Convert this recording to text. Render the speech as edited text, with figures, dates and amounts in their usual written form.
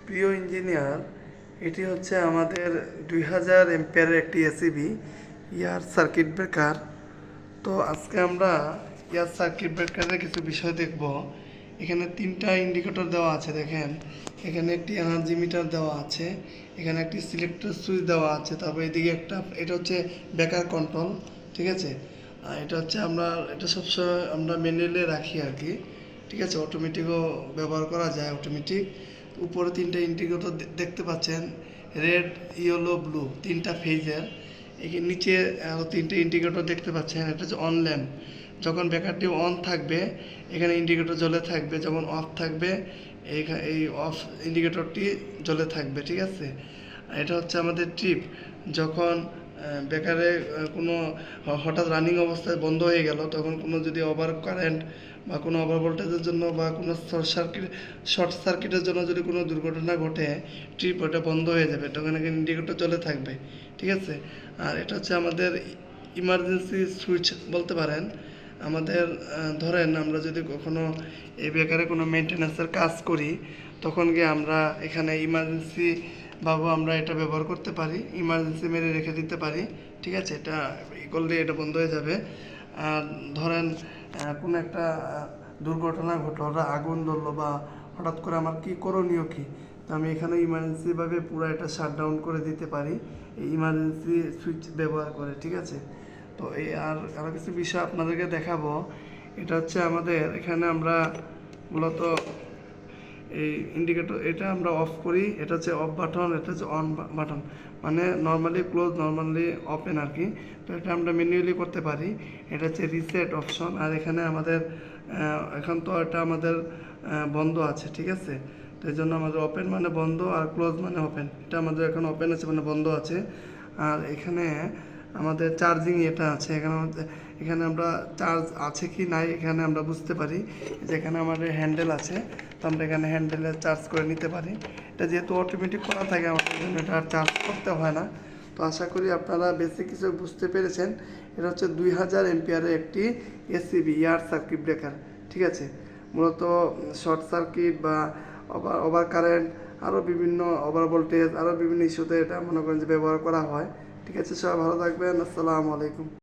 প্রিয় ইঞ্জিনিয়ার, এটি হচ্ছে আমাদের 2000 এম্পিয়ারের একটি এসিবি ইয়ার সার্কিট ব্রেকার। তো আজকে আমরা ইয়ার সার্কিট ব্রেকারের কিছু বিষয় দেখব। এখানে তিনটা ইন্ডিকেটর দেওয়া আছে, দেখেন এখানে একটি এনার্জি মিটার দেওয়া আছে, এখানে একটি সিলেক্টর সুইচ দেওয়া আছে, তারপর এদিকে একটা, এটা হচ্ছে ব্রেকার কন্ট্রোল, ঠিক আছে। আর এটা হচ্ছে এটা সবসময় আমরা ম্যানুয়ালি রাখি আর কি, ঠিক আছে। অটোমেটিকও ব্যবহার করা যায়, অটোমেটিক। উপরে তিনটা ইন্ডিকেটর দেখতে পাচ্ছেন, রেড, ইয়েলো, ব্লু, তিনটা ফেজের। এখানে নিচে আরও তিনটে ইন্ডিকেটর দেখতে পাচ্ছেন, এটা হচ্ছে অন ল্যাম্প। যখন ব্রেকারটি অন থাকবে এখানে ইন্ডিকেটর জ্বলে থাকবে, যখন অফ থাকবে এই অফ ইন্ডিকেটরটি জ্বলে থাকবে, ঠিক আছে। এটা হচ্ছে আমাদের ট্রিপ, যখন ব্রেকারে কোনো হঠাৎ রানিং অবস্থায় বন্ধ হয়ে গেল, তখন কোনো যদি ওভার কারেন্ট বা কোনো ওভার ভোল্টেজের জন্য বা কোনো শর্ট সার্কিটের জন্য যদি কোনো দুর্ঘটনা ঘটে, ট্রিপ ওটা বন্ধ হয়ে যাবে, তখন এখানে ইন্ডিকেটর জ্বলে থাকবে, ঠিক আছে। আর এটা হচ্ছে আমাদের ইমার্জেন্সি সুইচ বলতে পারেন। আমাদের ধরেন আমরা যদি কখনো এই ব্রেকারে কোনো মেনটেন্যান্সের কাজ করি, তখন গিয়ে আমরা এখানে ইমার্জেন্সি ভাবে আমরা এটা ব্যবহার করতে পারি, ইমার্জেন্সি মেরে রেখে দিতে পারি, ঠিক আছে। এটা করলে এটা বন্ধ হয়ে যাবে। আর ধরেন কোনো একটা দুর্ঘটনা ঘটলো, হঠাৎ আগুন ধরলো বা হঠাৎ করে আমার কী করণীয় কী, তো আমি এখানে ইমার্জেন্সিভাবে পুরো এটা শাটডাউন করে দিতে পারি এই ইমার্জেন্সি সুইচ ব্যবহার করে, ঠিক আছে। তো এই আরও কিছু বিষয় আপনাদেরকে দেখাবো। এটা হচ্ছে আমাদের এখানে আমরা মূলত এই ইন্ডিকেটর, এটা আমরা অফ করি, এটা হচ্ছে অফ বাটন, এটা হচ্ছে অন বাটন, মানে নর্মালি ক্লোজ, নর্মালি ওপেন আর কি। তো এটা আমরা ম্যানুয়ালি করতে পারি, এটা হচ্ছে রিসেট অপশন। আর এখানে আমাদের এখন তো এটা আমাদের বন্ধ আছে, ঠিক আছে। তো এই জন্য আমাদের ওপেন মানে বন্ধ, আর ক্লোজ মানে ওপেন। এটা আমাদের এখন ওপেন আছে মানে বন্ধ আছে। আর এখানে আমাদের চার্জিং এটা আছে, এখানে আমরা চার্জ আছে কি নাই এখানে আমরা বুঝতে পারি। যেখানে আমাদের হ্যান্ডেল আছে, তো আমরা এখানে হ্যান্ডেলে চার্জ করে নিতে পারি। এটা যেহেতু অটোমেটিক করা থাকে আমাদের জন্য এটা আর চার্জ করতে হয় না। তো আশা করি আপনারা বেসিক কিছু বুঝতে পেরেছেন। এটা হচ্ছে 2000 এম্পিয়ারের একটি এসিবি ইয়ার সার্কিট ব্রেকার, ঠিক আছে। মূলত শর্ট সার্কিট বা ওভার কারেন্ট, আরও বিভিন্ন ওভার ভোল্টেজ, আরও বিভিন্ন ইস্যুতে এটা মনে করেন যে ব্যবহার করা হয়, ঠিক আছে। সবাই ভালো থাকবেন, আসসালামু আলাইকুম।